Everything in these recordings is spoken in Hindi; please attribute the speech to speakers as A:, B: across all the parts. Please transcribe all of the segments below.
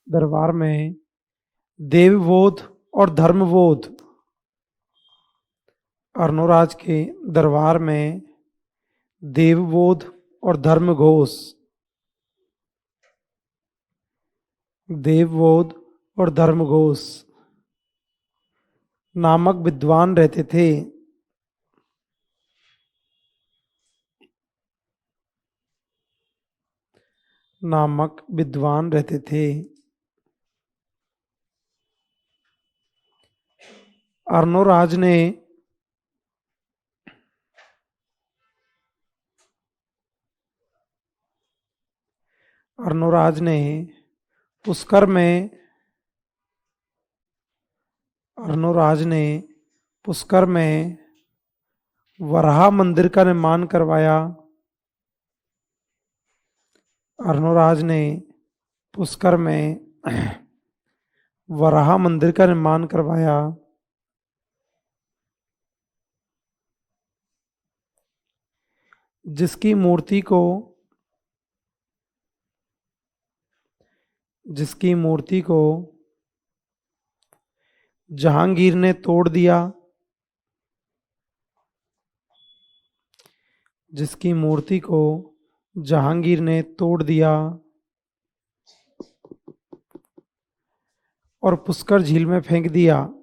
A: दरबार में देवबोध और धर्मबोध। अर्णोराज के दरबार में देवबोध और धर्मघोष, देवबोध और धर्मघोष नामक विद्वान रहते थे। नामक विद्वान रहते थे। अर्णोराज ने अर्णोराज ने पुष्कर में अर्णोराज ने पुष्कर में वराह मंदिर का निर्माण करवाया। अर्णोराज ने पुष्कर में वराह मंदिर का निर्माण करवाया। जिसकी मूर्ति को जहांगीर ने तोड़ दिया। जिसकी मूर्ति को जहांगीर ने तोड़ दिया और पुष्कर झील में फेंक दिया।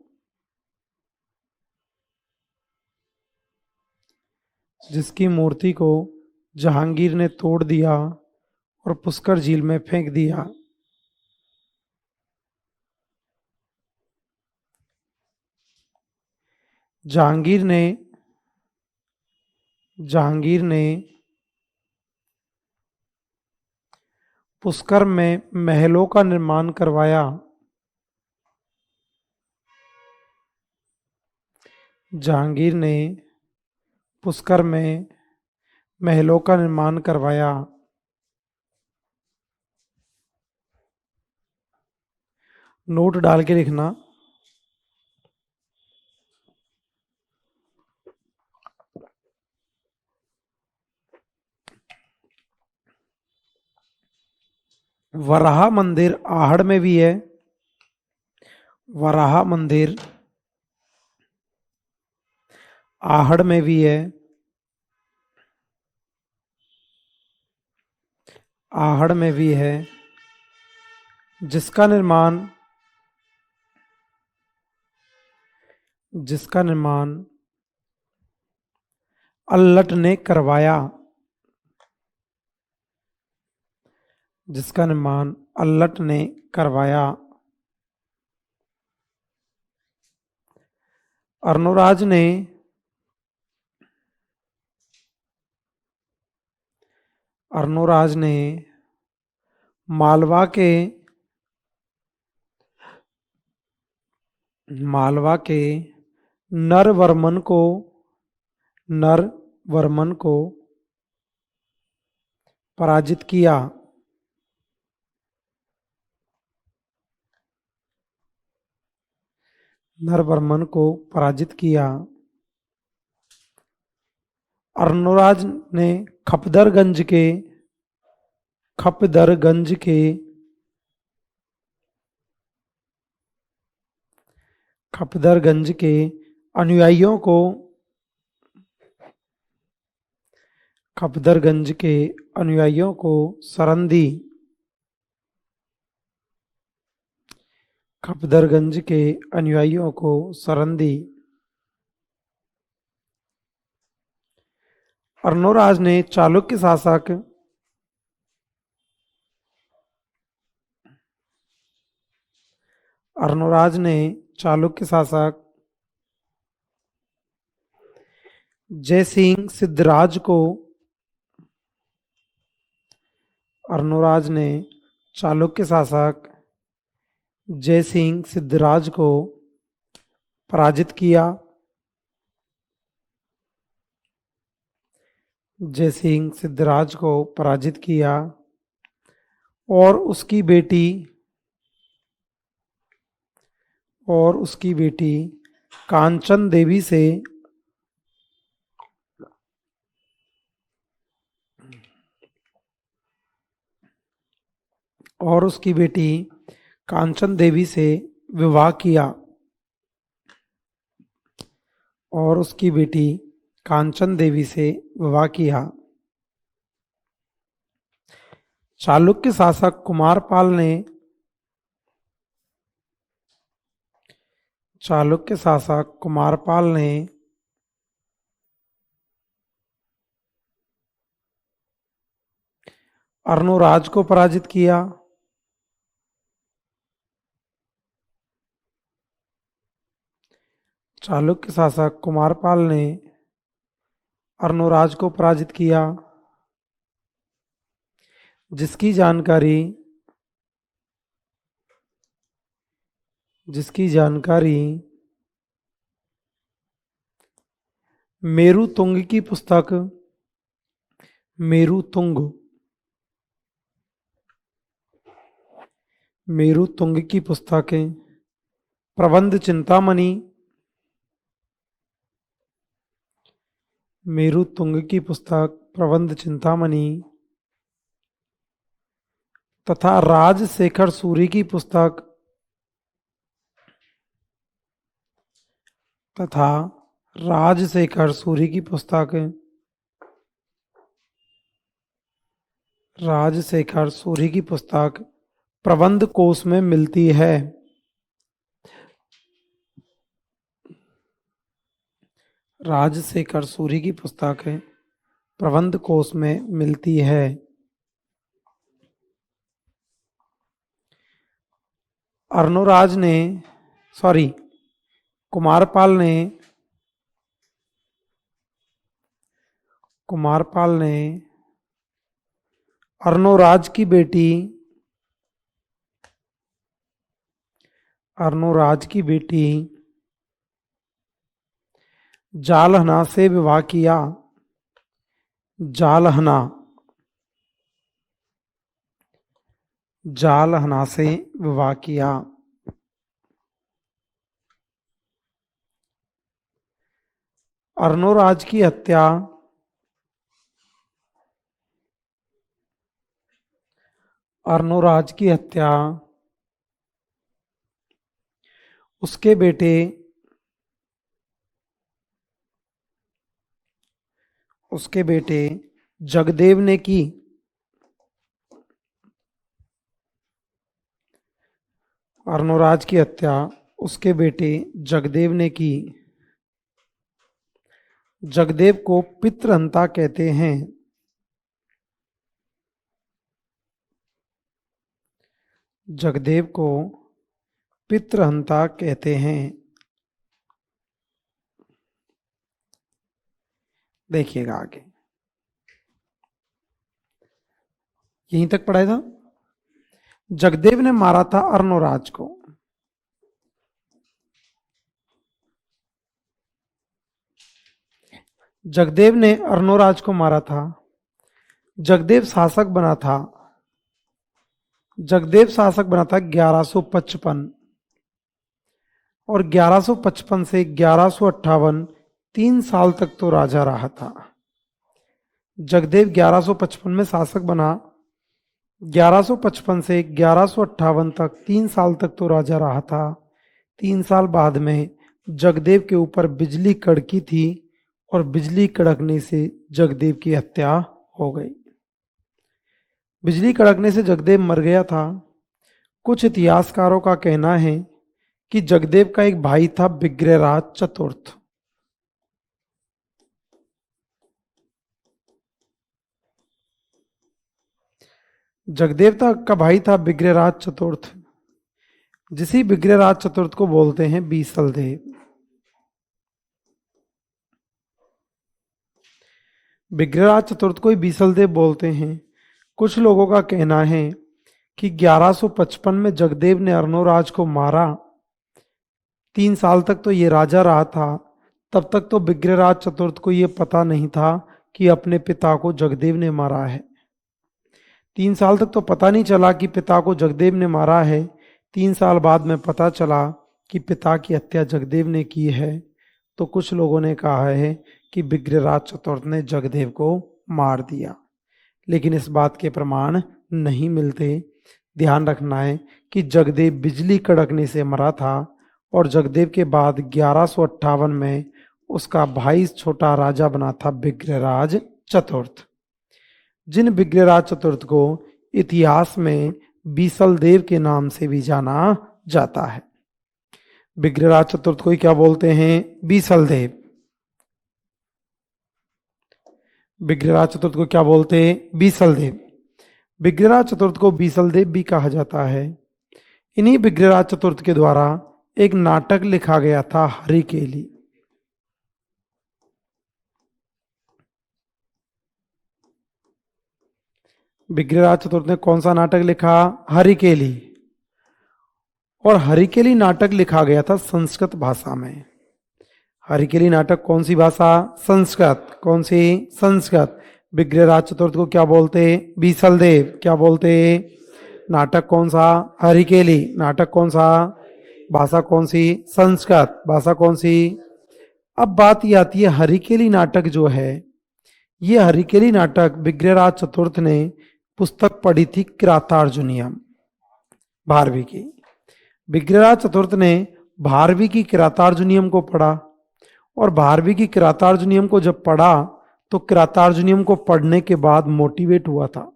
A: जिसकी मूर्ति को जहांगीर ने तोड़ दिया और पुष्कर झील में फेंक दिया। जहांगीर ने पुष्कर में महलों का निर्माण करवाया। जहांगीर ने पुष्कर में महलों का निर्माण करवाया। नोट डाल के लिखना। वराह मंदिर आहड़ में भी है। वराह मंदिर आहड़ में भी है। आहड़ में भी है। जिसका निर्माण अल्लट ने करवाया। जिसका निर्माण अल्लट ने करवाया। अर्णोराज ने मालवा के नरवर्मन को पराजित किया। नरवर्मन को पराजित किया। अर्णोराज ने खपदरगंज के अनुयायियों को शरण दी। खपदरगंज के अनुयायियों को शरण दी। अर्णोराज ने चालुक्य शासक जयसिंह सिद्धराज को पराजित किया। जयसिंह सिद्धराज को पराजित किया और उसकी बेटी कांचन देवी से कांचन देवी से विवाह किया और उसकी बेटी कांचन देवी से विवाह किया। चालुक्य शासक कुमारपाल ने अर्णोराज को पराजित किया। चालुक्य शासक कुमारपाल ने अर्णोराज को पराजित किया, जिसकी जानकारी मेरुतुंग की पुस्तक प्रबंध चिंतामणि तथा राजशेखर सूरी की पुस्तक प्रबंध कोश में मिलती है। राजशेखर सूरी की पुस्तक प्रबंध कोश में मिलती है। कुमारपाल ने अर्णोराज की बेटी जालहना से विवाह किया। जालहना से विवाह किया। अर्णोराज की हत्या उसके बेटे जगदेव ने की। अर्णोराज की हत्या उसके बेटे जगदेव ने की। जगदेव को पितृहंता कहते हैं। जगदेव को पितृहंता कहते हैं। देखिएगा आगे, यहीं तक पढ़ा था। जगदेव ने मारा था अर्णोराज को। जगदेव ने अर्णोराज को मारा था। जगदेव शासक बना था 1155 और 1155 से 1158 3 साल तक तो राजा रहा था। जगदेव 1155 में शासक बना, 1155 से 1158 तक 3 साल तक तो राजा रहा था। 3 साल बाद में जगदेव के ऊपर बिजली कड़की थी और बिजली कड़कने से जगदेव की हत्या हो गई। बिजली कड़कने से जगदेव मर गया था। कुछ इतिहासकारों का कहना है कि जगदेव का एक भाई था विग्रहराज चतुर्थ। जगदेव का भाई था विग्रहराज चतुर्थ, जिसी विग्रहराज चतुर्थ को बोलते हैं बीसलदेव। विग्रहराज चतुर्थ को ही बीसलदेव बोलते हैं। कुछ लोगों का कहना है कि 1155 में जगदेव ने अर्णोराज को मारा। 3 साल तक तो ये राजा रहा था। तब तक तो विग्रहराज चतुर्थ को ये पता नहीं था कि अपने पिता को जगदेव ने मारा है। 3 साल तक तो पता नहीं चला कि पिता को जगदेव ने मारा है। 3 साल बाद में पता चला कि पिता की हत्या जगदेव ने की है। तो कुछ लोगों ने कहा है कि विग्रहराज चतुर्थ ने जगदेव को मार दिया, लेकिन इस बात के प्रमाण नहीं मिलते। ध्यान रखना है कि जगदेव बिजली कड़कने से मरा था और जगदेव के बाद 1158 में उसका भाई छोटा राजा बना था विग्रहराज चतुर्थ, जिन विग्रहराज चतुर्थ को इतिहास में बीसल देव के नाम से भी जाना जाता है। विग्रहराज चतुर्थ को ही क्या बोलते हैं? बीसल देव। विग्रहराज चतुर्थ को क्या बोलते हैं? बीसल देव। विग्रहराज चतुर्थ को बीसल देव भी कहा जाता है। इन्हीं विग्रहराज चतुर्थ के द्वारा एक नाटक लिखा गया था हरिकेली। विग्रहराज चतुर्थ ने कौन सा नाटक लिखा? हरिकेली। और हरिकेली नाटक लिखा गया था संस्कृत भाषा में। हरिकेली नाटक कौन सी भाषा? संस्कृत। कौन सी? संस्कृत। विग्रहराज चतुर्थ को क्या बोलते? बीसल देव। क्या बोलते? नाटक कौन सा? हरिकेली। नाटक कौन सा? भाषा कौन सी? संस्कृत। भाषा कौन सी? अब बात ये आती है, हरिकेली नाटक जो है, ये हरिकेली नाटक विग्रहराज चतुर्थ ने पुस्तक पढ़ी थी किरातार्जुनीयम, भारवी की। विग्रहराज चतुर्थ ने भारवी की किरातार्जुनीयम को पढ़ा और भारवी की किरातार्जुनीयम को जब पढ़ा तो किरातार्जुनीयम को पढ़ने के बाद मोटिवेट हुआ था।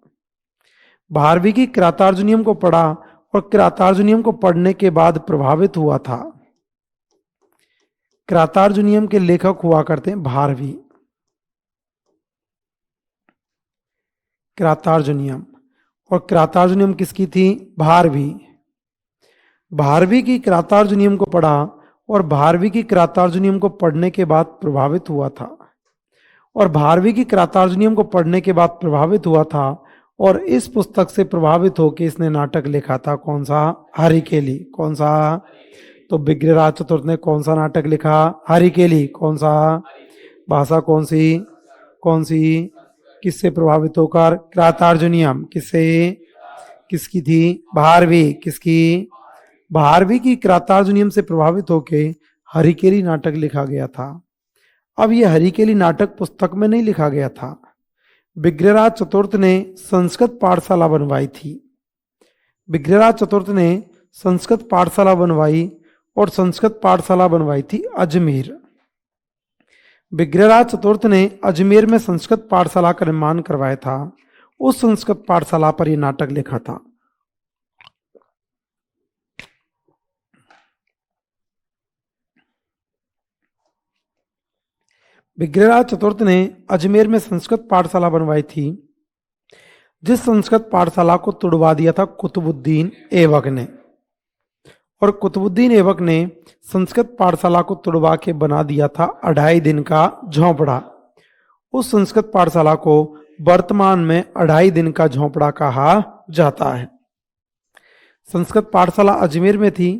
A: भारवी की किरातार्जुनीयम को पढ़ा और किरातार्जुनीयम को पढ़ने के बाद प्रभावित हुआ था। किरातार्जुनीयम के लेखक हुआ करते हैं भारवी। किरातार्जुनीयम, और किरातार्जुनीयम किसकी थी? भारवी। भारवी की किरातार्जुनीयम को पढ़ा और भारवी की किरातार्जुनीयम को पढ़ने के बाद प्रभावित हुआ था, और भारवी की किरातार्जुनीयम को पढ़ने के बाद प्रभावित हुआ था, और इस पुस्तक से प्रभावित होकर इसने नाटक लिखा था। कौन सा? हरिकेली। कौन सा? तो विग्रहराज चतुर्थ ने कौन सा नाटक लिखा? हरिकेली। कौन सा? भाषा कौन सी? कौन सी? किससे प्रभावित होकर? किरातार्जुनीयम। किससे? किसकी थी? भारवी। किसकी? भारवी की किरातार्जुनीयम से प्रभावित होकर हरिकेली नाटक लिखा गया था। अब यह हरिकेली नाटक पुस्तक में नहीं लिखा गया था, विग्रहराज चतुर्थ ने संस्कृत पाठशाला बनवाई थी। विग्रहराज चतुर्थ ने संस्कृत पाठशाला बनवाई और संस्कृत पाठशाला बनवाई थी अजमेर। विग्रहराज चतुर्थ ने अजमेर में संस्कृत पाठशाला का निर्माण करवाया था। उस संस्कृत पाठशाला पर यह नाटक लिखा था। विग्रहराज चतुर्थ ने अजमेर में संस्कृत पाठशाला बनवाई थी, जिस संस्कृत पाठशाला को तुड़वा दिया था कुतुबुद्दीन ऐबक ने। और कुतुबुद्दीन ऐबक ने संस्कृत पाठशाला को तुड़वा के बना दिया था 2.5 दिन का झोंपड़ा। उस संस्कृत पाठशाला को वर्तमान में 2.5 दिन का झोंपड़ा कहा जाता है। संस्कृत पाठशाला अजमेर में थी।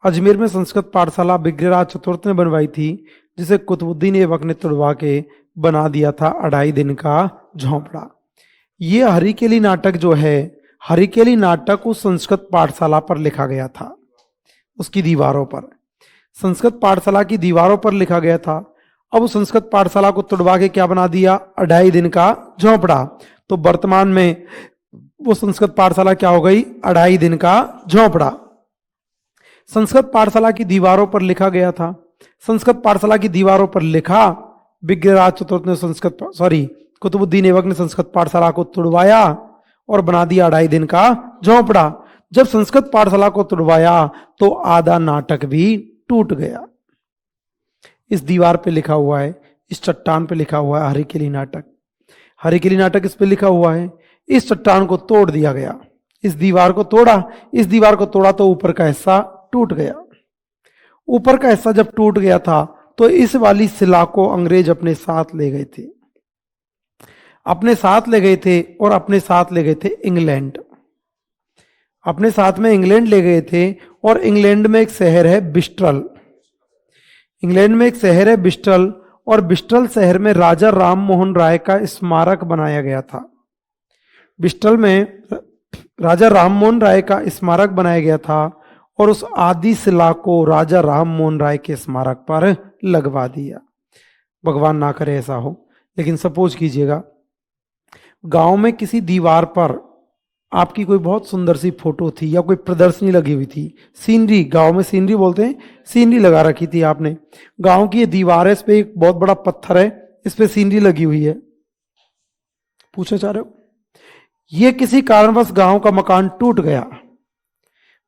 A: अजमेर में संस्कृत पाठशाला विग्रहराज चतुर्थ ने बनवाई थी, जिसे कुतुबुद्दीन ऐबक ने तुड़वा के बना दिया था 2.5 दिन का झोंपड़ा। ये हरिकेली नाटक जो है, हरिकेली नाटक उस संस्कृत पाठशाला पर लिखा गया था, उसकी दीवारों पर, संस्कृत पाठशाला की दीवारों पर लिखा गया था। अब उस संस्कृत पाठशाला को तुड़वा के क्या बना दिया? 2.5 दिन का झोंपड़ा। तो वर्तमान में वो संस्कृत पाठशाला क्या हो गई? 2.5 दिन का झोंपड़ा। संस्कृत पाठशाला की दीवारों पर लिखा गया था। संस्कृत पाठशाला की दीवारों पर लिखा, विग्रहराज चतुर्थ ने कुतुबुद्दीन ऐबक ने संस्कृत पाठशाला को तुड़वाया और बना दिया 2.5 दिन का झोंपड़ा। जब संस्कृत पाठशाला को तुड़वाया तो आधा नाटक भी टूट गया। इस दीवार पे लिखा हुआ है, इस चट्टान पे लिखा हुआ है हरिकेली नाटक। हरिकेली नाटक इस पे लिखा हुआ है। इस चट्टान को तोड़ दिया गया, इस दीवार को तोड़ा, इस दीवार को तोड़ा तो ऊपर का हिस्सा टूट गया। ऊपर का हिस्सा जब टूट गया था तो इस वाली शिला को अंग्रेज अपने साथ ले गए थे, अपने साथ ले गए थे और अपने साथ ले गए थे इंग्लैंड। अपने साथ में इंग्लैंड ले गए थे और इंग्लैंड में एक शहर है बिस्ट्रल। इंग्लैंड में एक शहर है बिस्ट्रल और बिस्ट्रल शहर में राजा राम मोहन राय का स्मारक बनाया गया था। बिस्ट्रल में राजा राम मोहन राय का स्मारक बनाया गया था और उस आदि शिला को राजा राम मोहन राय के स्मारक पर लगवा दिया। भगवान ना करे ऐसा हो, लेकिन सपोज कीजिएगा गांव में किसी दीवार पर आपकी कोई बहुत सुंदर सी फोटो थी या कोई प्रदर्शनी लगी हुई थी, सीनरी, गांव में सीनरी बोलते हैं, सीनरी लगा रखी थी आपने, गांव की ये दीवार है, इस पे एक बहुत बड़ा पत्थर है, इस पे सीनरी लगी हुई है, पूछना चाह रहे हो? ये किसी कारणवश गांव का मकान टूट गया,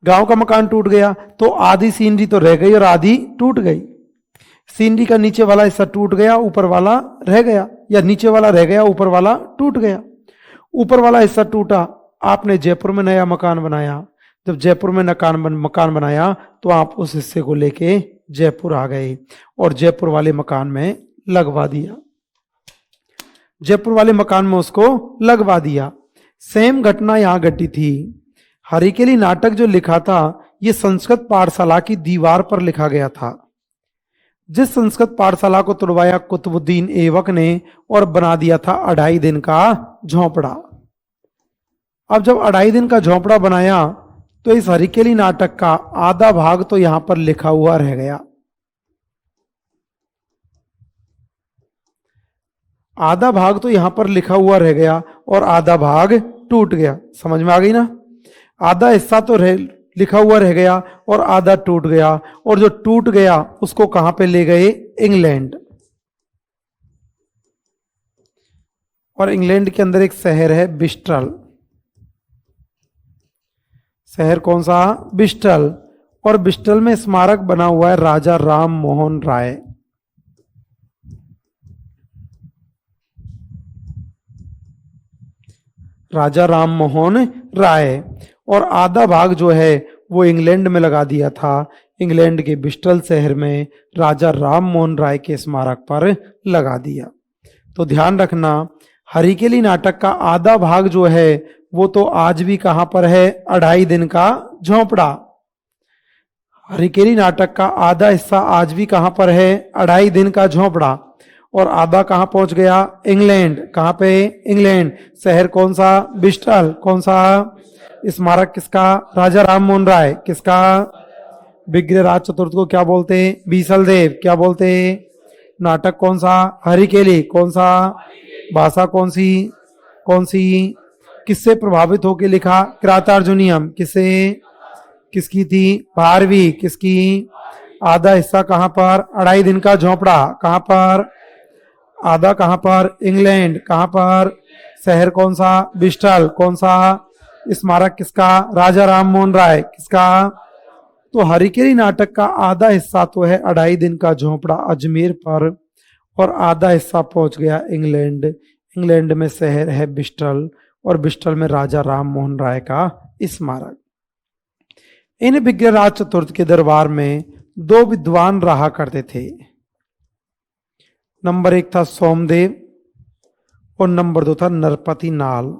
A: गांव का मकान टूट गया तो आधी सीनरी तो रह गई और आधी टूट गई। सीनरी का नीचे वाला हिस्सा टूट गया, ऊपर वाला रह गया, या नीचे वाला रह गया, ऊपर वाला टूट गया। ऊपर वाला हिस्सा टूटा, आपने जयपुर में नया मकान बनाया, जब जयपुर में मकान बनाया तो आप उस हिस्से को लेके जयपुर आ गए और जयपुर वाले मकान में लगवा दिया, जयपुर वाले मकान में उसको लगवा दिया। सेम घटना यहां घटी थी। हरिकेली नाटक जो लिखा था यह संस्कृत पाठशाला की दीवार पर लिखा गया था। जिस संस्कृत पाठशाला को तुड़वाया कुतुबुद्दीन ऐबक ने और बना दिया था 2.5 दिन का झोंपड़ा। अब जब 2.5 दिन का झोंपड़ा बनाया तो इस हरिकेली नाटक का आधा भाग तो यहां पर लिखा हुआ रह गया, आधा भाग तो यहां पर लिखा हुआ रह गया और आधा भाग टूट गया। समझ में आ गई ना? आधा हिस्सा तो लिखा हुआ रह गया और आधा टूट गया, और जो टूट गया उसको कहां पे ले गए? इंग्लैंड। और इंग्लैंड के अंदर एक शहर है ब्रिस्टल। शहर कौन सा? ब्रिस्टल। और ब्रिस्टल में स्मारक बना हुआ है राजा राम मोहन राय। राजा राम मोहन राय। और आधा भाग जो है वो इंग्लैंड में लगा दिया था, इंग्लैंड के ब्रिस्टल शहर में राजा राम मोहन राय के स्मारक पर लगा दिया। तो ध्यान रखना, हरिकेली नाटक का आधा भाग जो है वो तो आज भी कहां पर है? 2.5 दिन का झोंपड़ा। हरिकेली नाटक का आधा हिस्सा आज भी कहां पर है? 2.5 दिन का झोंपड़ा। और आधा कहां पहुंच गया? इंग्लैंड। कहां पे? इंग्लैंड। शहर कौन सा? ब्रिस्टल। कौन सा? स्मारक किसका? राजा राम मोहन राय। किसका? विग्रहराज चतुर्थ को क्या बोलते हैं? बीसल देव। क्या बोलते हैं? नाटक कौन सा? हरिकेली। कौन सा? भाषा कौन सी? कौन सी? किससे प्रभावित होकर लिखा? कृतार्जुनीयम। किससे? किसकी थी? भारवी। किसकी? आधा हिस्सा कहां पर? 2.5 दिन का झोंपड़ा। कहां पर? आधा कहां पर? इंग्लैंड। कहां पर? शहर कौन सा? ब्रिस्टल। कौन सा? स्मारक किसका? राजा राम मोहन राय। किसका? तो हरिकेली नाटक का आधा हिस्सा तो है 2.5 दिन का झोंपड़ा अजमेर पर, और आधा हिस्सा पहुंच गया इंग्लैंड। इंग्लैंड में शहर है ब्रिस्टल, और ब्रिस्टल में राजा राम मोहन राय का स्मारक। इन विग्रहराज चतुर्थ के दरबार में 2 विद्वान रहा करते थे। नंबर 1 था सोमदेव और नंबर 2 था नरपति नाल।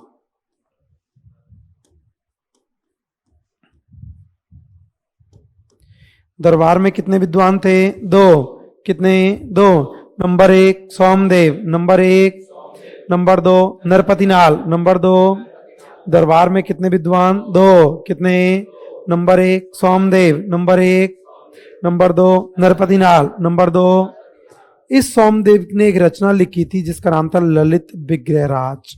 A: दरबार में कितने विद्वान थे? 2। कितने? 2। नंबर 1 सोमदेव, नंबर 1, नंबर 2 नरपति नाल, नंबर 2। दरबार में कितने विद्वान? 2। कितने? नंबर 1 सोमदेव, नंबर 1, नंबर 2 नरपति नाल, नंबर 2। इस सोमदेव ने एक रचना लिखी थी जिसका नाम था ललित विग्रहराज।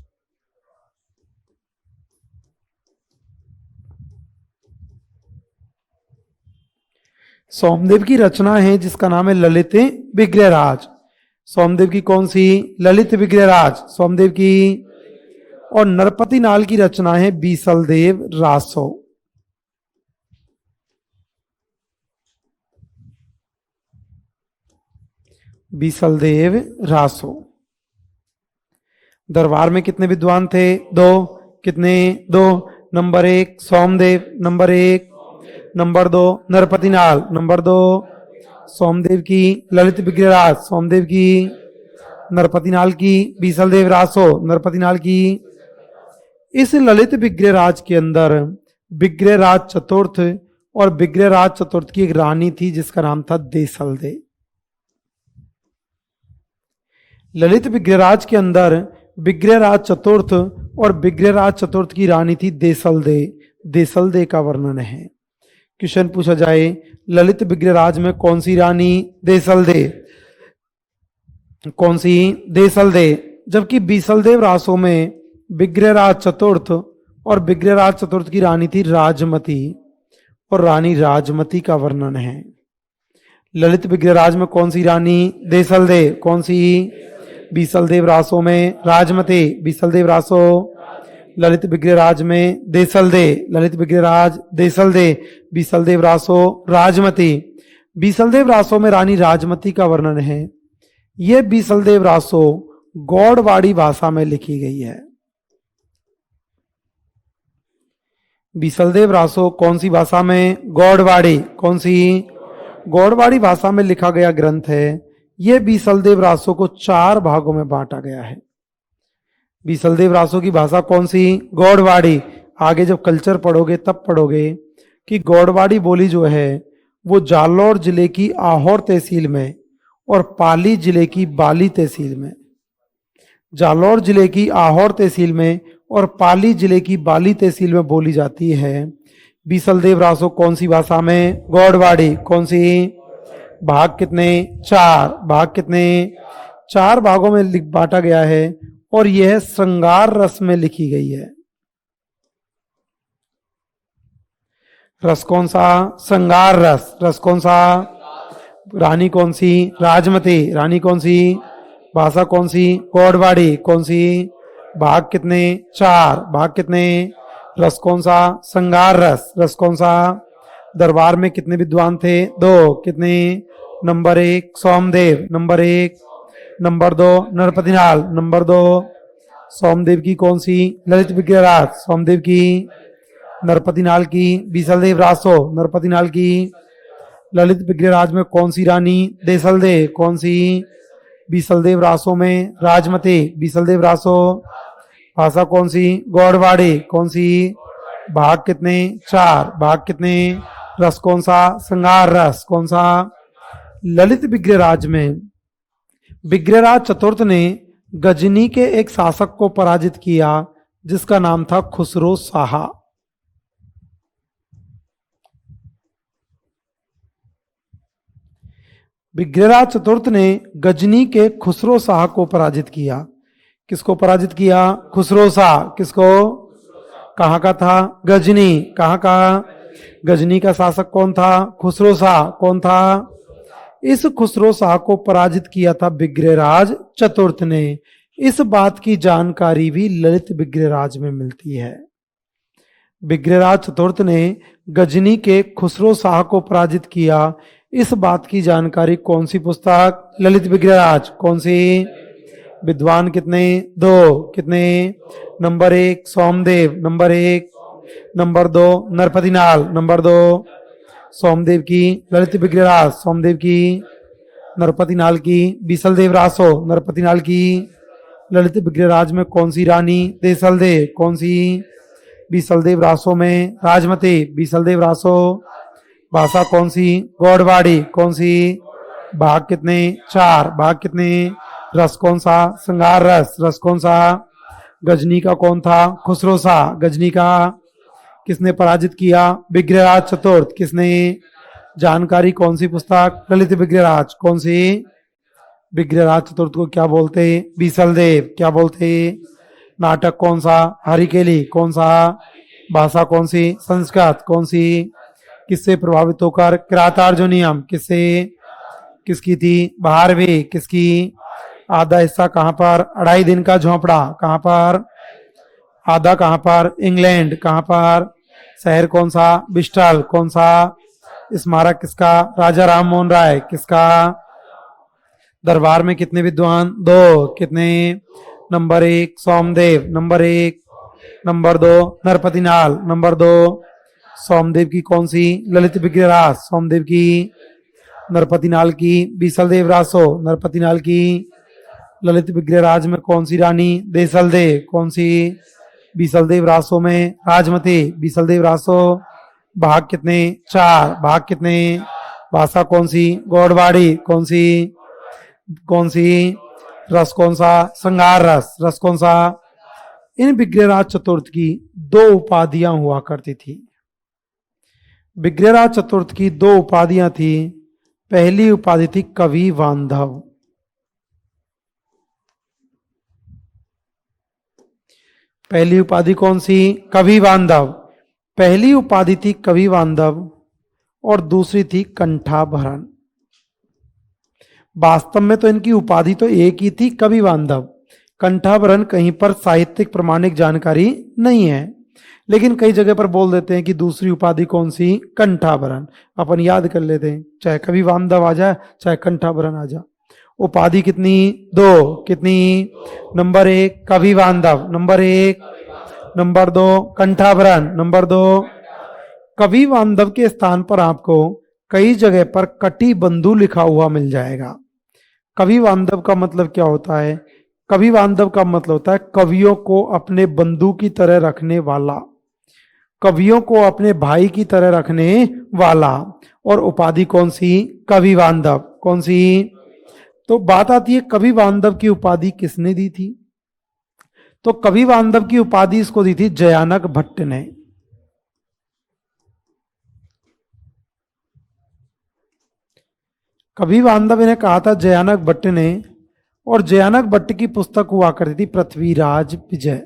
A: सोमदेव की रचना है जिसका नाम है ललित विग्रहराज। सोमदेव की कौन सी? ललित विग्रहराज, सोमदेव की। और नरपति नाल की रचना है बीसलदेव रासो। बीसलदेव रासो। दरबार में कितने विद्वान थे? 2। कितने? 2। नंबर 1 सोमदेव, नंबर 1, नंबर 2 नरपति नाल, नंबर 2। सोमदेव की ललित विग्रहराज, सोमदेव की। नरपति नाल की बीसलदेव रासो, नरपति नाल की। इस ललित विग्रहराज के अंदर विग्रहराज चतुर्थ और विग्रहराज चतुर्थ की एक रानी थी जिसका नाम था देसलदे। ललित विग्रहराज के अंदर विग्रहराज चतुर्थ और विग्रहराज चतुर्थ की रानी थी देसलदे। देसलदे का वर्णन है। क्वेश्चन पूछा जाए ललित विग्रहराज में कौन सी रानी? देसलदे। कौन सी? देसलदे। जबकि बीसलदेव रासो में विग्रहराज चतुर्थ और विग्रहराज चतुर्थ की रानी थी राजमती, और रानी राजमती का वर्णन है। ललित विग्रहराज में कौन सी रानी? देसलदेव। कौन सी? बीसलदेव रासो में राजमती, बीसलदेव रासो। ललित विग्रहराज में देसलदेव, ललित विग्रहराज देसलदेव, बीसलदेव रासो राजमती। बीसलदेव रासो में रानी राजमती का वर्णन है। यह बीसलदेव रासो गौड़वाड़ी भाषा में लिखी गई है। बीसलदेव रासो कौन सी भाषा में? गौड़वाड़ी। कौन सी? गौड़वाड़ी भाषा में लिखा गया ग्रंथ है। यह बीसलदेव रासो को 4 भागों में बांटा गया है। बीसलदेव रासो की भाषा कौन सी? गौड़वाड़ी। आगे जब कल्चर पढ़ोगे तब पढ़ोगे कि गौड़वाड़ी बोली जो है वो जालौर जिले की आहोर तहसील में और पाली जिले की बाली तहसील में, जालौर जिले की आहोर तहसील में और पाली जिले की बाली तहसील में बोली जाती है। बीसलदेव रासो कौन सी भाषा में? गौड़वाड़ी। कौन सी? भाग कितने? 4। भाग कितने? 4 भागों में बांटा गया है और यह श्रृंगार रस में लिखी गई है। रस कौन सा? श्रृंगार रस। रस कौन सा? रानी कौन सी? राजमती। रानी कौन सी? भाषा कौन सी? गौड़वाड़ी। कौन सी? भाग कितने? 4। भाग कितने? रस कौन सा? श्रृंगार रस। रस कौन सा? दरबार में कितने विद्वान थे? 2। कितने? Number 1 Somdev, number 1। Number 2 Narpatinal, number 2। Somdev की कौन सी? ललित विग्रहराज। सोमदेव की। नरपतिनाल की? बीसलदेव रासो। नरपतिनाल की। ललित विग्रहराज में कौन सी रानी? देसलदेव। कौन सी? बीसलदेव रासो में राजमती, बीसलदेव रासो। भाषा कौन सी? गौड़वाड़ी। कौन सी? भाग कितने? 4। भाग कितने? रस कौन सा? श्रृंगार रस। कौन सा? ललित विग्रहराज में विग्रहराज चतुर्थ ने गजनी के एक शासक को पराजित किया जिसका नाम था खुसरो शाह। विग्रहराज चतुर्थ ने गजनी के खुसरो शाह को पराजित किया। किसको पराजित किया? खुसरो शाह। किसको? कहाँ का था? गजनी। कहाँ का? गजनी का शासक कौन था? खुसरो शाह। कौन था? इस खुसरो शाह को पराजित किया था विग्रहराज चतुर्थ ने। इस बात की जानकारी भी ललित विग्रहराज में मिलती है। विग्रहराज चतुर्थ ने गजनी के खुसरो शाह को पराजित किया, इस बात की जानकारी कौन सी पुस्तक? ललित विग्रहराज। कौन सी? विद्वान कितने? 2। कितने? Number 1 Somdev, number 1। Number 2 Narpatinal, number 2। Somdev की ललित विग्रहराज, सोमदेव की। नरपतिनाल की बीसलदेव रासो, नरपतिनाल की। ललित विग्रहराज में कौन सी रानी? देसलदेव। कौन सी? बीसलदेव रासो में राजमती, बीसलदेव रासो। भाषा कौन सी? गौड़वाड़ी। कौन सी? भाग कितने? 4। भाग कितने? रस कौन सा? श्रृंगार रस। रस कौन सा? गजनी का कौन था? खुसरो शाह। गजनी का। किसने पराजित किया? विग्रहराज चतुर्थ। किसने? जानकारी कौन सी पुस्तक? ललित विग्रहराज। कौन सी? विग्रहराज चतुर्थ को क्या बोलते? बीसलदेव। क्या बोलते? नाटक कौन सा? हरिकेली। कौन सा? भाषा कौन सी? संस्कृत। कौन सी? किससे प्रभावित होकर? किरातार्जुनीयम। किससे? किसकी थी? भारवी। किसकी? आधा हिस्सा कहाँ पर? 2.5 दिन का झोंपड़ा कहाँ पर? आधा कहाँ पर? इंग्लैंड। कहाँ पर? शहर कौन सा? बिस्टल। कौन सा? स्मारक किसका? राजा राम मोहन राय। किसका? दरबार में कितने विद्वान? 2। कितने? Number 1 Somdev, number 1। Number 2 Narpatinal, number 2। Somdev की कौन सी? ललित विग्रहराज। सोमदेव की। नरपतिनाल की बीसलदेव रासो, नरपतिनाल की। ललित विग्रहराज में कौन सी रानी? देसलदेव। कौन सी? बीसलदेव रासो में राजमती, बीसलदेव रासो। भाग कितने? 4। भाग कितने? भाषा कौन सी? गौड़वाड़ी। कौन सी? कौन सी? रस कौन सा? श्रृंगार रस। रस कौन सा? इन विग्रहराज चतुर्थ की 2 उपाधियां हुआ करती थी। विग्रहराज चतुर्थ की 2 उपाधियां थी। पहली उपाधि थी कवि बांधव। पहली उपाधि कौन सी? कवि बांधव। पहली उपाधि थी कवि बांधव और दूसरी थी कंठाभरण। वास्तव में तो इनकी उपाधि तो एक ही थी, कवि बांधव। कंठाभरण कहीं पर साहित्यिक प्रमाणिक जानकारी नहीं है, लेकिन कई जगह पर बोल देते हैं कि दूसरी उपाधि कौन सी? कंठाभरण। अपन याद कर लेते हैं, चाहे कवि बांधव आ जाए चाहे कंठाभरण आ जाए। उपाधि कितनी? दो। कितनी? नंबर एक कवि बांधव, नंबर एक। नंबर दो कंठाभरण, नंबर दो। कवि बांधव के स्थान पर आपको कई जगह पर कटिबंधु लिखा हुआ मिल जाएगा। कवि बांधव का मतलब क्या होता है? कवि बांधव का मतलब होता है कवियों को अपने बंधु की तरह रखने वाला, कवियों को अपने भाई की तरह रखने वाला। और उपाधि कौन सी? कवि बांधव। कौन सी? तो बात आती है कवि बांधव की उपाधि किसने दी थी? तो कवि बांधव की उपाधि इसको दी थी जयानक भट्ट ने। कवि बांधव ने कहा था जयानक भट्ट ने, और जयानक भट्ट की पुस्तक हुआ करती थी पृथ्वीराज विजय।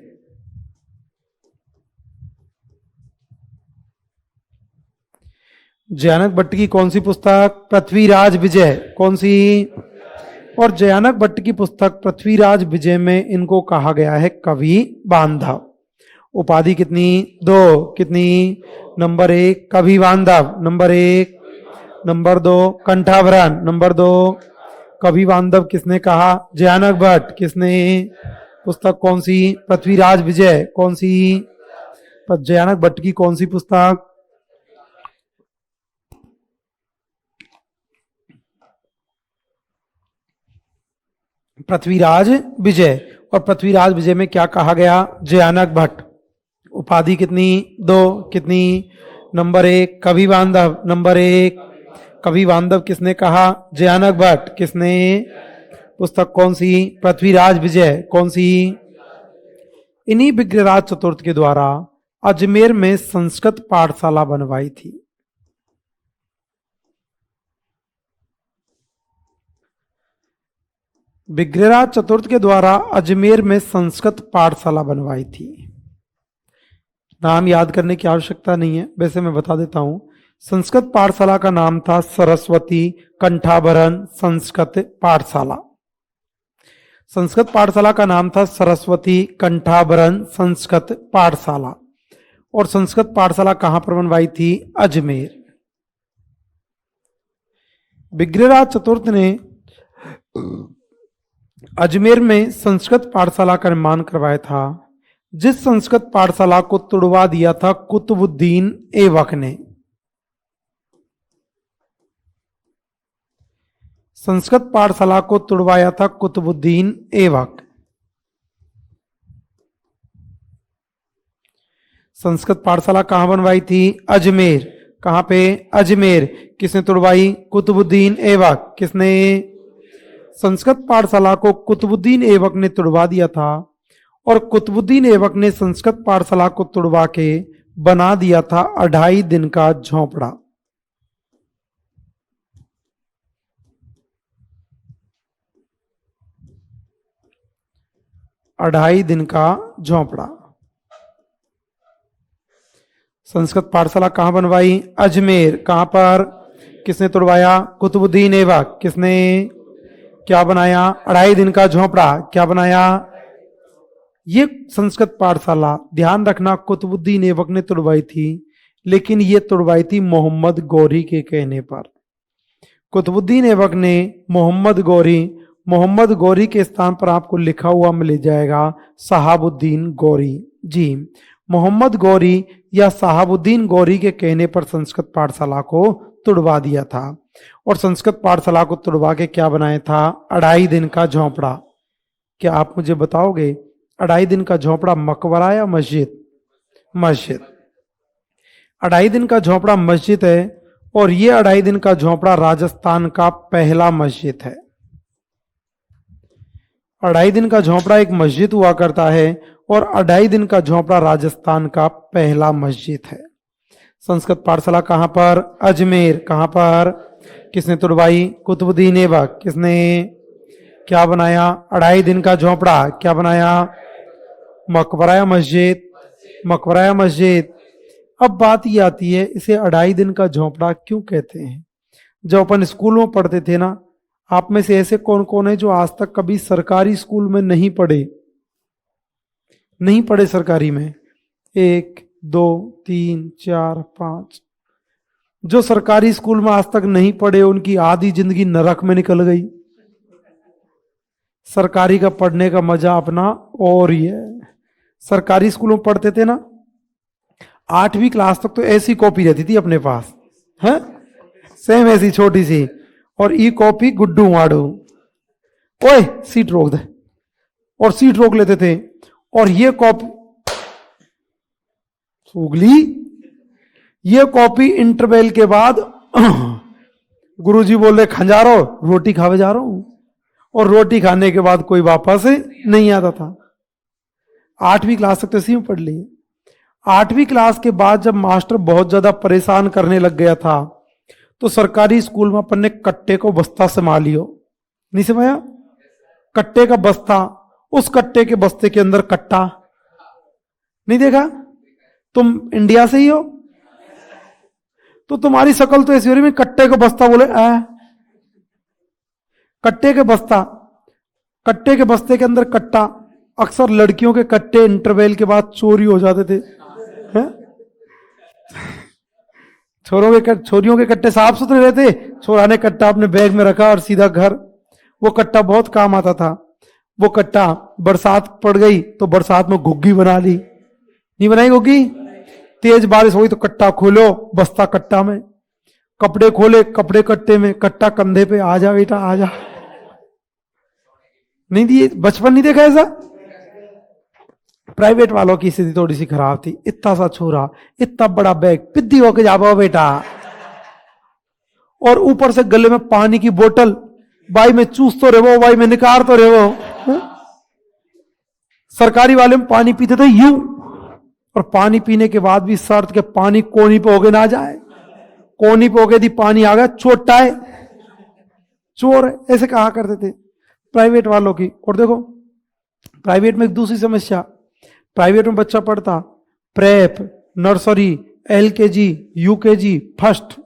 A: जयानक भट्ट की कौन सी पुस्तक? पृथ्वीराज विजय। कौन सी? और जयानक भट्ट की पुस्तक पृथ्वीराज विजय में इनको कहा गया है कवि बांधव। उपाधि कितनी? दो। कितनी? नंबर एक कवि बांधव, नंबर एक। नंबर दो कंठाभरण, नंबर दो। कवि बांधव किसने कहा? जयानक भट्ट। किसने? पुस्तक कौन सी? पृथ्वीराज विजय। कौन सी? जयानक भट्ट की कौन सी पुस्तक? पृथ्वीराज विजय। और पृथ्वीराज विजय में क्या कहा गया? जयानक भट्ट। उपाधि कितनी? दो। कितनी? नंबर एक कवि बांधव, नंबर एक। कवि बांधव किसने कहा? जयानक भट्ट। किसने? पुस्तक कौन सी? पृथ्वीराज विजय। कौन सी? इन्हीं विग्रहराज चतुर्थ के द्वारा अजमेर में संस्कृत पाठशाला बनवाई थी। विग्रहराज चतुर्थ के द्वारा अजमेर में संस्कृत पाठशाला बनवाई थी। नाम याद करने की आवश्यकता नहीं है, वैसे मैं बता देता हूं। संस्कृत पाठशाला का नाम था सरस्वती कंठाभरण संस्कृत पाठशाला। संस्कृत पाठशाला का नाम था सरस्वती कंठाभरण संस्कृत पाठशाला। और संस्कृत पाठशाला कहां पर बनवाई थी? अजमेर। विग्रहराज चतुर्थ ने अजमेर में संस्कृत पाठशाला का निर्माण करवाया था, जिस संस्कृत पाठशाला को तुड़वा दिया था कुतुबुद्दीन ऐबक ने। संस्कृत पाठशाला को तुड़वाया था कुतुबुद्दीन ऐबक। संस्कृत पाठशाला कहां बनवाई थी? अजमेर। कहां पे? अजमेर। किसने तुड़वाई? कुतुबुद्दीन ऐबक। किसने? संस्कृत पाठशाला को कुतुबुद्दीन ऐबक ने तुड़वा दिया था, और कुतुबुद्दीन ऐबक ने संस्कृत पाठशाला को तुड़वा के बना दिया था 2.5 दिन का झोंपड़ा। अढ़ाई दिन का झोंपड़ा। संस्कृत पाठशाला कहां बनवाई? अजमेर। कहां पर? किसने तुड़वाया? कुतुबुद्दीन ऐबक। किसने? क्या बनाया? 2.5 दिन का झोंपड़ा। क्या बनाया? ये संस्कृत पाठशाला, ध्यान रखना, कुतुबुद्दीन ऐबक ने तुड़वाई थी, लेकिन ये तुड़वाई थी मोहम्मद गौरी के कहने पर। कुतुबुद्दीन ऐबक ने मोहम्मद गौरी के स्थान पर आपको लिखा हुआ मिल जाएगा शहाबुद्दीन गौरी जी। मोहम्मद गौरी या शहाबुद्दीन गौरी के कहने पर संस्कृत पाठशाला को तुड़वा दिया था, और संस्कृत पाठशाला को तुड़वा के क्या बनाया था? 2.5 दिन का झोंपड़ा। क्या आप मुझे बताओगे 2.5 दिन का झोंपड़ा मकबरा या मस्जिद? मस्जिद। 2.5 दिन का झोंपड़ा मस्जिद है, और ये 2.5 दिन का झोंपड़ा राजस्थान का पहला मस्जिद है। 2.5 दिन का झोंपड़ा एक मस्जिद हुआ करता है, और 2.5 दिन का झोंपड़ा राजस्थान का पहला मस्जिद है। संस्कृत पाठशाला कहां पर? अजमेर। कहां पर? किसने तुड़वाई? कुतुबुद्दीन ऐबक। किसने? क्या बनाया? 2.5 दिन का झोंपड़ा। क्या बनाया? मकबरा या मस्जिद, मकबरा या मस्जिद। अब बात ये आती है, इसे 2.5 दिन का झोंपड़ा क्यों कहते हैं? जब अपन स्कूल में पढ़ते थे ना, आप में से ऐसे कौन कौन है जो आज तक कभी सरकारी स्कूल में नहीं पढ़े? नहीं पढ़े सरकारी में? 1 2 3 4 5। जो सरकारी स्कूल में आज तक नहीं पढ़े, उनकी आधी जिंदगी नरक में निकल गई। सरकारी का पढ़ने का मजा अपना और ही है। सरकारी स्कूलों में पढ़ते थे ना, 8वीं क्लास तक तो ऐसी कॉपी रहती थी अपने पास, है सेम ऐसी छोटी सी, और ई कॉपी गुड्डू माडू, ओए सीट रोक दे, और सीट रोक लेते थे। और ये कॉपी उगली, ये कॉपी इंटरवल के बाद गुरुजी बोल रहे खा जा रहा हो, रोटी खावे जा रहा हूं, और रोटी खाने के बाद कोई वापस नहीं आता था। 8वीं क्लास तक तो इसी में पढ़ ली। 8वीं क्लास के बाद जब मास्टर बहुत ज्यादा परेशान करने लग गया था, तो सरकारी स्कूल में अपन ने कट्टे को बस्ता संभाल लियो। नहीं समझा? कट्टे का बस्ता, उस कट्टे के बस्ते के अंदर कट्टा। नहीं देखा? तुम इंडिया से ही हो तो तुम्हारी शक्ल तो ऐसी हो रही है, कट्टे का बस्ता बोले कट्टे के बस्ता, कट्टे के बस्ते के अंदर कट्टा। अक्सर लड़कियों के कट्टे इंटरवल के बाद चोरी हो जाते थे, हैं? छोरियों के कट्टे साफ सुथरे रहते, छोरा ने कट्टा अपने बैग में रखा और सीधा घर। वो कट्टा बहुत काम आता था। वो कट्टा बरसात पड़ गई तो बरसात में घुग्गी बना ली। नहीं बनाई घुग्गी? तेज बारिश हुई तो कट्टा खोलो, बस्ता कट्टा में, कपड़े खोले, कपड़े कट्टे में, कट्टा कंधे पे, आ जा बेटा आ जा। नहीं दिए? बचपन नहीं देखा ऐसा? प्राइवेट वालों की स्थिति थोड़ी सी खराब थी। इतना सा छोरा, इतना बड़ा बैग, पिद्दी होके जाओ बेटा, और ऊपर से गले में पानी की बोतल, बाई में चूस तो रहे वो, बाई में निकार तो रहे वो। सरकारी वाले में पानी पीते थे यूं, और पानी पीने के बाद भी शर्त के पानी कोनी पे होके ना जाए। कोनी पे होके दी पानी आ गया, चोटा है, चोर है, ऐसे कहा करते थे प्राइवेट वालों की। और देखो प्राइवेट में एक दूसरी समस्या, प्राइवेट में बच्चा पढ़ता prep, nursery, LKG, UKG, first,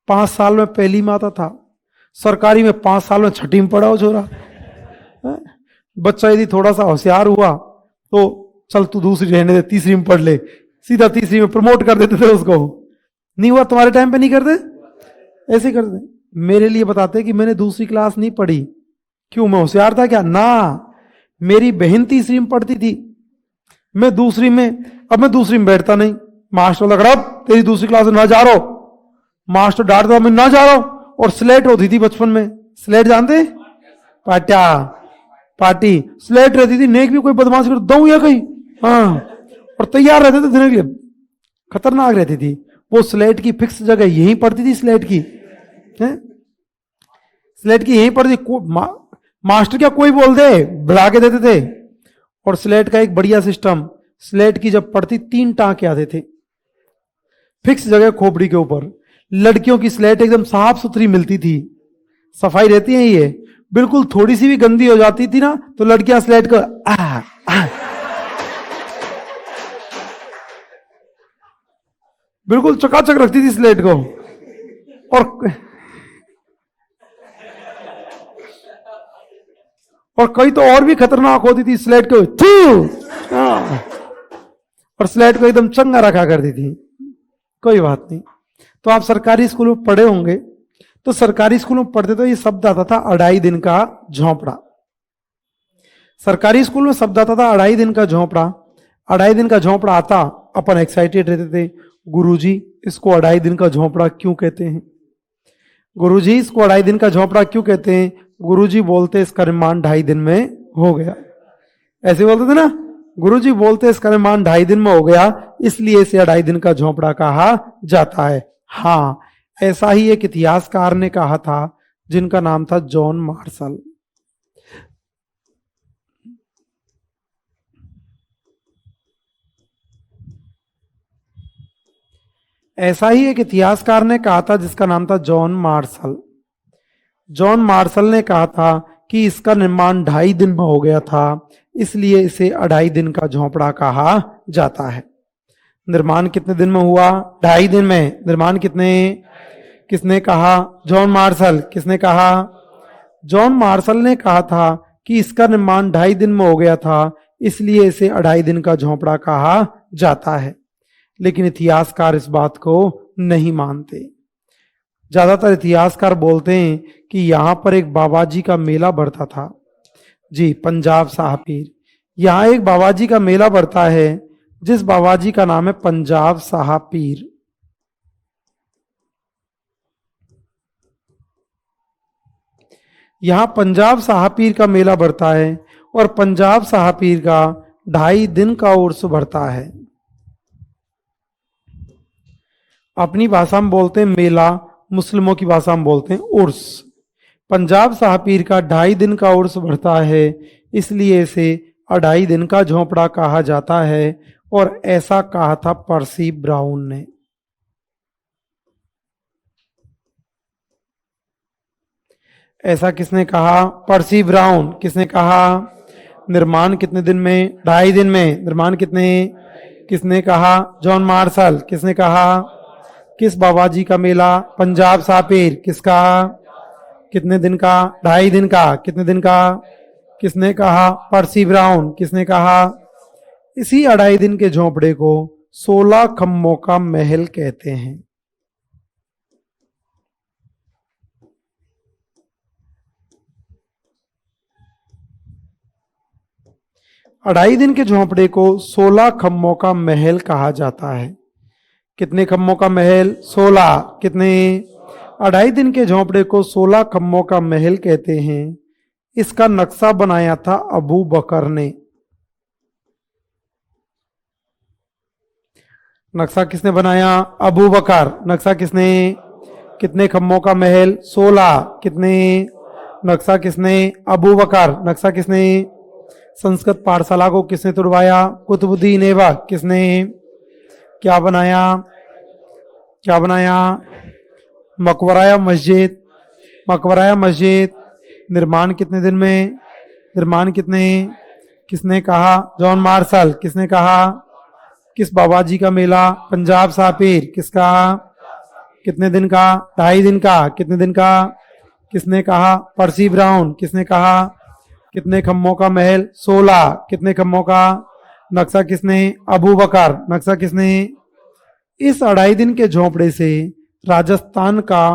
A: 5 साल में पहली में आता था। सरकारी में 5 साल में छठी में पढ़ा हो छोरा। बच्चा यदि थोड़ा सा होशियार हुआ तो चल तू दूसरी रहने दे, तीसरी में पढ़ ले, सीधा तीसरी में प्रमोट कर देते थे उसको। नहीं हुआ? तुम्हारे टाइम पे नहीं करते? ऐसे करते। मेरे लिए बताते कि मैंने दूसरी क्लास नहीं पढ़ी, क्यों मैं होशियार था क्या? ना, मेरी बहन तीसरी में पढ़ती थी, मैं दूसरी में। अब मैं दूसरी में बैठता नहीं, मास्टर लग रहा तेरी दूसरी क्लास में ना जा रहा हो, मास्टर डांटता मैं ना जा रहा हूं। और स्लेट होती थी बचपन में, स्लेट जानते? पाट्या, पार्टी स्लेट रहती थी। नेक भी कोई बदमाश कर दऊं या कहीं, हाँ, और तैयार रहते थे देने के लिए, खतरनाक रहती थी वो। स्लेट की फिक्स जगह यहीं पड़ती थी, स्लेट की है? स्लेट की यहीं पड़ती। मास्टर क्या कोई बोल दे, बढ़ा के देते थे। और स्लेट का एक बढ़िया सिस्टम, स्लेट की जब पड़ती 3 टांके आते थे फिक्स जगह खोपड़ी के ऊपर। लड़कियों की स्लेट एकदम साफ सुथरी मिलती थी, सफाई रहती है ये, बिल्कुल थोड़ी सी भी गंदी हो जाती थी ना तो लड़कियां स्लेट को बिल्कुल चकाचक रखती थी स्लेट को। और कई तो और भी खतरनाक होती थी, स्लेट को और स्लेट को एकदम चंगा रखा करती थी। कोई बात नहीं। तो आप सरकारी स्कूल में पढ़े होंगे, तो सरकारी स्कूल में पढ़ते तो ये शब्द आता था 2.5 दिन का झोंपड़ा। सरकारी स्कूल में शब्द आता था 2.5 दिन का झोंपड़ा। 2.5 दिन का झोंपड़ा आता, अपन एक्साइटेड रहते थे, गुरुजी इसको 2.5 दिन का झोंपड़ा क्यों कहते हैं? गुरुजी इसको 2.5 दिन का झोंपड़ा क्यों कहते हैं? गुरुजी बोलते इसका निर्माण 2.5 दिन में हो गया। ऐसे बोलते थे ना, गुरुजी बोलते इसका निर्माण 2.5 दिन में हो गया, इसलिए इसे 2.5 दिन का झोंपड़ा कहा जाता है। हाँ, ऐसा ही एक इतिहासकार ने कहा था जिनका नाम था जॉन मार्शल। ऐसा ही एक इतिहासकार ने कहा था जिसका नाम था जॉन मार्शल। जॉन मार्शल ने कहा था कि इसका निर्माण 2.5 दिन में हो गया था, इसलिए इसे अढ़ाई दिन का झोंपड़ा कहा जाता है। निर्माण कितने दिन में हुआ? 2.5 दिन में। निर्माण कितने? किसने कहा? John Marshall. किसने कहा? जॉन मार्शल ने कहा था कि इसका निर्माण 2.5 दिन में हो गया था, इसलिए इसे अढ़ाई दिन का झोंपड़ा कहा जाता है। लेकिन इतिहासकार इस बात को नहीं मानते। ज्यादातर इतिहासकार बोलते हैं कि यहां पर एक बाबा जी का मेला बढ़ता था। जी, पंजाब साहपीर। यहाँ एक बाबा जी का मेला बढ़ता है, जिस बाबा जी का नाम है पंजाब साहपीर। यहाँ पंजाब साहपीर का मेला बढ़ता है और पंजाब साहपीर का 2.5 दिन का उर्स बढ़ता है। अपनी भाषा में बोलते हैं मेला, मुस्लिमों की भाषा में बोलते हैं उर्स। पंजाब साहपीर का 2.5 दिन का उर्स बढ़ता है, इसलिए इसे अढ़ाई दिन का झोंपड़ा कहा जाता है, और ऐसा कहा था पर्सी ब्राउन ने। ऐसा किसने कहा? पर्सी ब्राउन। किसने कहा? निर्माण कितने दिन में? 2.5 दिन में। निर्माण कितने? किसने कहा? John Marshall. किसने कहा? किस बाबा जी का मेला? पंजाब साहपीर। किसका? कितने दिन का? 2.5 दिन का। कितने दिन का? किसने कहा? पर्सी ब्राउन। किसने कहा? इसी अढ़ाई दिन के झोंपड़े को 16 खम्भों का महल कहते हैं। अढ़ाई दिन के झोंपड़े को 16 खम्भों का महल कहा जाता है। कितने खम्भों का महल? 16। कितने? अढ़ाई दिन के झोंपड़े को 16 खम्भों का महल कहते हैं। इसका नक्शा बनाया था अबू बकर ने। नक्शा किसने बनाया? अबू बकर। नक्शा किसने? कितने खम्भों का महल? 16। कितने? नक्शा किसने? अबू बकर। नक्शा किसने? संस्कृत पाठशाला को किसने तुड़वाया? कुतुबुद्दीन ऐबक। किसने? क्या बनाया? क्या बनाया? मकबरा मस्जिद। मकबरा मस्जिद। निर्माण कितने दिन में? निर्माण कितने? किसने कहा? John Marshall. किसने कहा? किस बाबा जी का मेला? पंजाब साहपीर। किसका? कितने दिन का? 2.5 दिन का। कितने दिन का? किसने कहा? पर्सी ब्राउन। किसने कहा? कितने खम्भों का महल? 16। कितने खम्भों का? नक्शा किसने? अबू बकर। नक्शा किसने? इस अढ़ाई दिन के झोंपड़े से राजस्थान का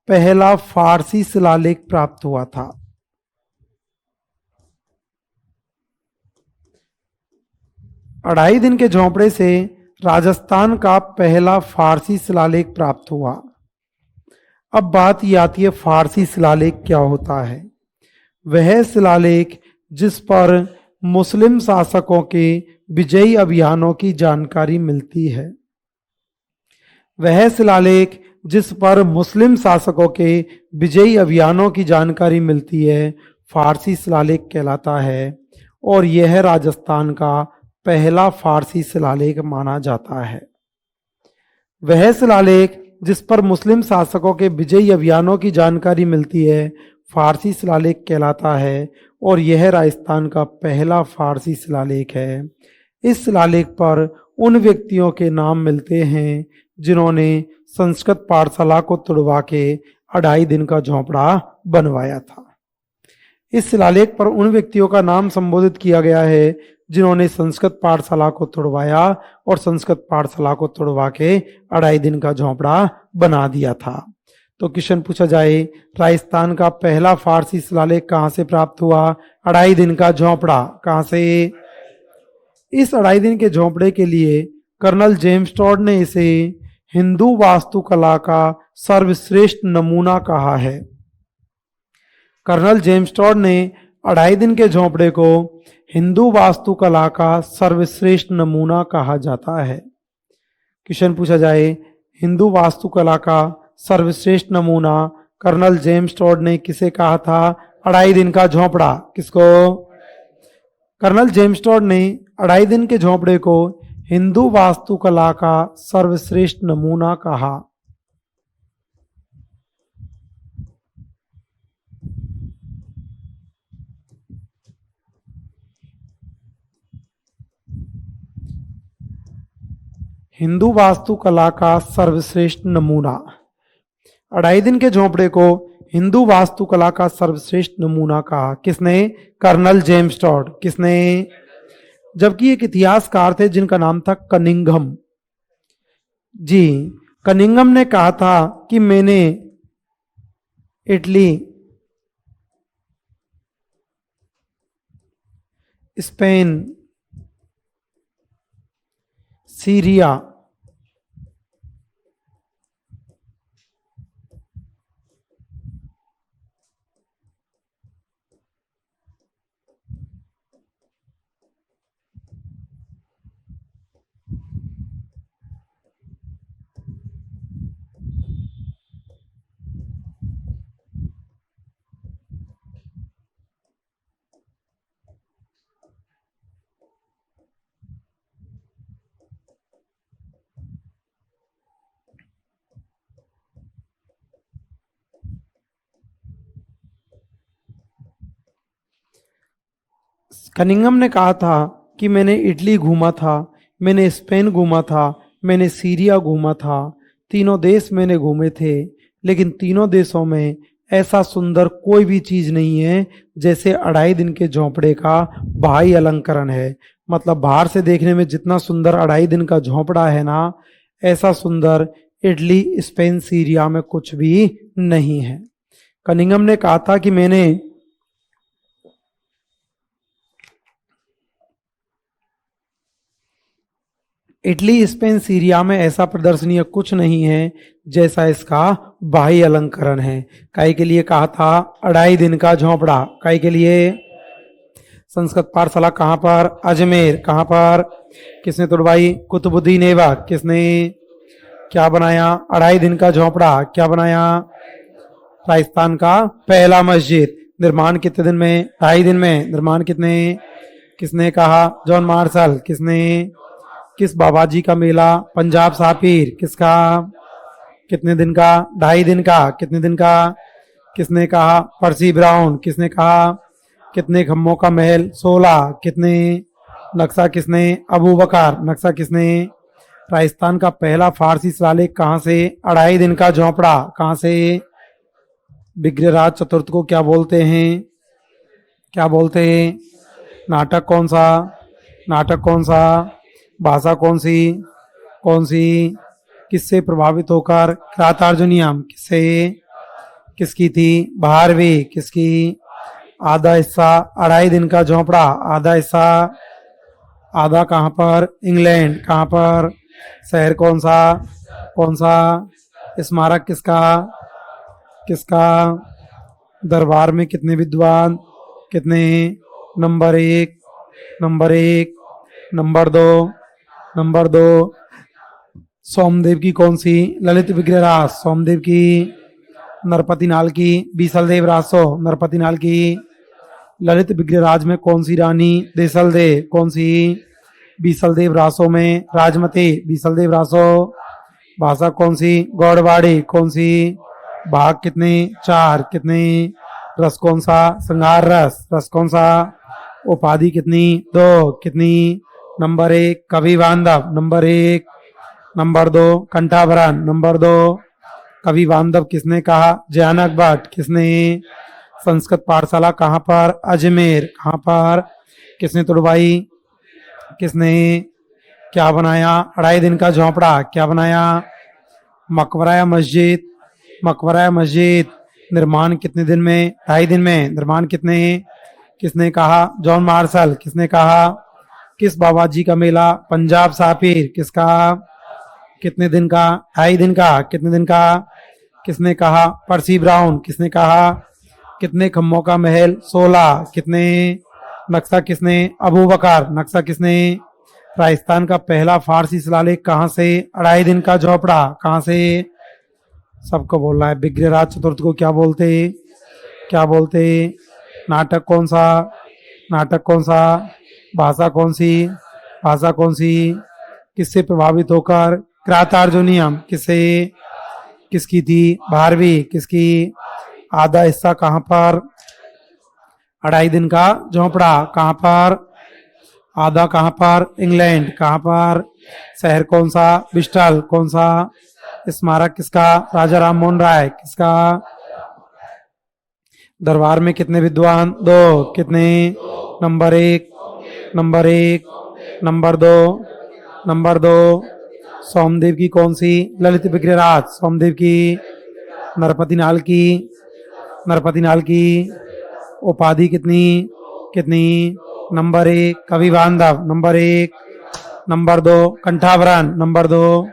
A: पहला फारसी शिलालेख प्राप्त हुआ था। अढ़ाई दिन के झोंपड़े से राजस्थान का पहला फारसी शिलालेख प्राप्त हुआ। अब बात ये आती है, फारसी शिलालेख क्या होता है? वह शिलालेख जिस पर मुस्लिम शासकों के विजयी अभियानों की जानकारी मिलती है। वह शिलालेख जिस पर मुस्लिम शासकों के विजयी अभियानों की जानकारी मिलती है, फारसी शिलालेख कहलाता है, और यह राजस्थान का पहला फारसी शिलालेख माना जाता है। वह शिलालेख जिस पर मुस्लिम शासकों के विजयी अभियानों की जानकारी मिलती है, फारसी शिलालेख कहलाता है, और यह राजस्थान का पहला फारसी शिलालेख है। इस शिलालेख पर उन व्यक्तियों के नाम मिलते हैं जिन्होंने संस्कृत पाठशाला को तुड़वा के अढ़ाई दिन का झोंपड़ा बनवाया था। इस शिलालेख पर उन व्यक्तियों का नाम संबोधित किया गया है जिन्होंने संस्कृत पाठशाला को तुड़वाया और संस्कृत पाठशाला को तुड़वा के अढ़ाई दिन का झोंपड़ा बना दिया था। तो क्वेश्चन पूछा जाए, राजस्थान का पहला फारसी शिलालेख कहाँ से प्राप्त हुआ? अढ़ाई दिन का झोंपड़ा। कहाँ से? इस अढ़ाई दिन के झोंपड़े के लिए कर्नल जेम्स टॉड ने इसे हिंदू वास्तुकला का सर्वश्रेष्ठ नमूना कहा है। कर्नल जेम्स टॉड ने अढ़ाई दिन के झोंपड़े को हिंदू वास्तुकला का सर्वश्रेष्ठ नमूना कहा जाता है। क्वेश्चन पूछा जाए, हिंदू वास्तुकला का सर्वश्रेष्ठ नमूना कर्नल जेम्स टॉड ने किसे कहा था? अढ़ाई दिन का झोंपड़ा। किसको? कर्नल जेम्स टॉड ने अढ़ाई दिन के झोंपड़े को हिंदू वास्तुकला का सर्वश्रेष्ठ नमूना कहा। हिंदू वास्तुकला का सर्वश्रेष्ठ नमूना। 2.5 दिन के झोंपड़े को हिंदू वास्तुकला का सर्वश्रेष्ठ नमूना कहा। किसने? Colonel James Tod. किसने? जबकि एक इतिहासकार थे जिनका नाम था कनिंघम जी। कनिंघम ने कहा था कि मैंने इटली, स्पेन, सीरिया, कनिंघम ने कहा था कि मैंने इटली घूमा था, मैंने स्पेन घूमा था, मैंने सीरिया घूमा था। तीनों देश मैंने घूमे थे, लेकिन तीनों देशों में ऐसा सुंदर कोई भी चीज नहीं है जैसे 2.5 दिन के झोंपड़े का बाह्य अलंकरण है। मतलब बाहर से देखने में जितना सुंदर 2.5 दिन का झोंपड़ा है ना, ऐसा सुंदर इटली, स्पेन, सीरिया में कुछ भी नहीं है। कनिंघम ने कहा था कि मैंने इटली, स्पेन, सीरिया में ऐसा प्रदर्शनीय कुछ नहीं है जैसा इसका बाह्य अलंकरण है। काहे के लिए कहा था 2.5 दिन का झोंपड़ा? काहे के लिए? संस्कृत पाठशाला कहाँ पर? अजमेर। कहाँ पर? किसने तोड़वाई? कुतुबुद्दीन ऐबक। किसने? क्या बनाया? 2.5 दिन का झोंपड़ा। क्या बनाया? राजस्थान का पहला मस्जिद। निर्माण कितने दिन में? 2.5 दिन में। निर्माण कितने? किसने कहा? John Marshall. किसने? किस बाबा जी का मेला? पंजाब सापिर। किसका? कितने दिन का? 2.5 दिन का। कितने दिन का? किसने कहा? पर्सी ब्राउन। किसने कहा? कितने खम्भों का महल? 16। कितने? नक्शा किसने? अबू बकर। नक्शा किसने? राजस्थान का पहला फारसी शिलालेख कहाँ से? 2.5 दिन का झोंपड़ा। कहाँ से? विग्रहराज चतुर्थ को क्या बोलते हैं? क्या बोलते हैं? नाटक कौन सा? नाटक कौन सा? भाषा कौन सी? कौन सी? किससे प्रभावित होकर? किरातार्जुनियम। किससे? किसकी थी? 12वीं। किसकी? आधा हिस्सा 2.5 दिन का झोंपड़ा। आधा हिस्सा? आधा कहाँ पर? इंग्लैंड। कहाँ पर? शहर कौन सा? कौन सा? स्मारक किसका? किसका? दरबार में कितने विद्वान? कितने? Number 1। Number 1। Number 2। Number 2। Somdev की कौन सी? ललित विग्रहराज। सोमदेव की। नरपति नाल की? बीसल देव रासो। नरपति नाल की। ललित विग्रहराज में कौन सी रानी? देसल देव। कौन सी? बीसल देव रासो में राजमती। बीसल देव रासो। भाषा कौन सी? गौड़वाड़ी। कौन सी? भाग कितने? 4। कितने? रस कौन सा? श्रृंगार रस। रस कौन सा? उपाधि कितनी? 2। कितनी? नंबर 1 कवि बांधव। नंबर 1। नंबर 2 कंठाभरण। नंबर 2 कवि बांधव किसने कहा? जयानक भट्ट। किसने? संस्कृत पाठशाला कहाँ पर? अजमेर। कहाँ पर? किसने तुड़वाई? किसने? क्या बनाया? 2.5 दिन का झोंपड़ा। क्या बनाया? मकबरा या मस्जिद? मकबरा या मस्जिद। निर्माण कितने दिन में? 2.5 दिन में। निर्माण कितने? किसने कहा? John Marshall. किसने कहा? किस बाबा जी का मेला? पंजाब सापिर। किसका? कितने दिन का? 2.5 दिन का। कितने दिन का? किसने कहा? पर्सी ब्राउन। किसने कहा? कितने खम्भों का महल? 16। कितने? नक्शा किसने? अबू बकर। नक्शा किसने? राजस्थान का पहला फारसी शिलालेख कहाँ से? 2.5 दिन का झोपड़ा। कहाँ से? सबको बोल रहा है। विग्रहराज चतुर्थ को क्या बोलते? क्या बोलते? नाटक कौन सा? नाटक कौन सा? भाषा कौन सी? भाषा कौन सी? किससे प्रभावित होकर? किरातार्जुनियम। किससे? किसकी थी? 12वीं। किसकी? आधा हिस्सा कहाँ पर? 2.5 दिन का झोंपड़ा। कहाँ पर? आधा कहाँ पर? इंग्लैंड। कहाँ पर? शहर कौन सा? ब्रिस्टल। कौन सा? स्मारक किसका? राजा राम मोहन राय। किसका? दरबार में कितने विद्वान? दो। कितने? नंबर एक, नंबर एक, नंबर दो, नंबर दो। सोमदेव की कौन सी? ललित विग्रहराज। सोमदेव की। नरपति नाल की? नरपति नाल की उपाधि कितनी? कितनी? नंबर एक, कवि बांधव। नंबर एक। नंबर दो, कंठावरण। नंबर दो,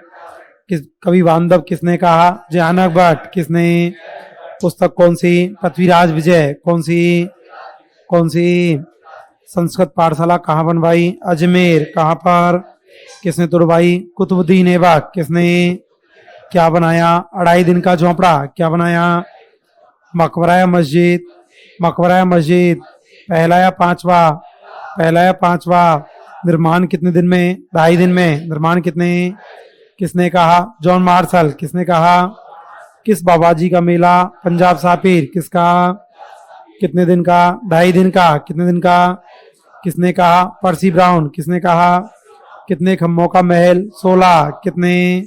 A: किस कवि बांधव किसने कहा? जहानक भट्ट। किसने? पुस्तक कौन सी? पृथ्वीराज विजय। कौन सी? कौन सी? संस्कृत पाठशाला कहाँ बनवाई? अजमेर। कहाँ पर? किसने तुड़वाई? कुतुबुद्दीन ऐबक। किसने? क्या बनाया? 2.5 दिन का झोंपड़ा। क्या बनाया? मकबरा या मस्जिद? मकबरा या मस्जिद? पहला या पांचवा? पहला या पांचवा? निर्माण कितने दिन में? 2.5 दिन में। निर्माण कितने? किसने कहा? John Marshall. किसने कहा? किस बाबा जी का मेला? पंजाब सापिर। किसका? कितने दिन का? 2.5 दिन का। कितने दिन का? किसने कहा? पर्सी ब्राउन। किसने कहा? कितने खम्भों का महल? 16। कितने?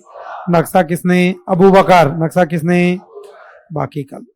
A: नक्शा किसने? अबू बकर। नक्शा किसने? बाकी कल।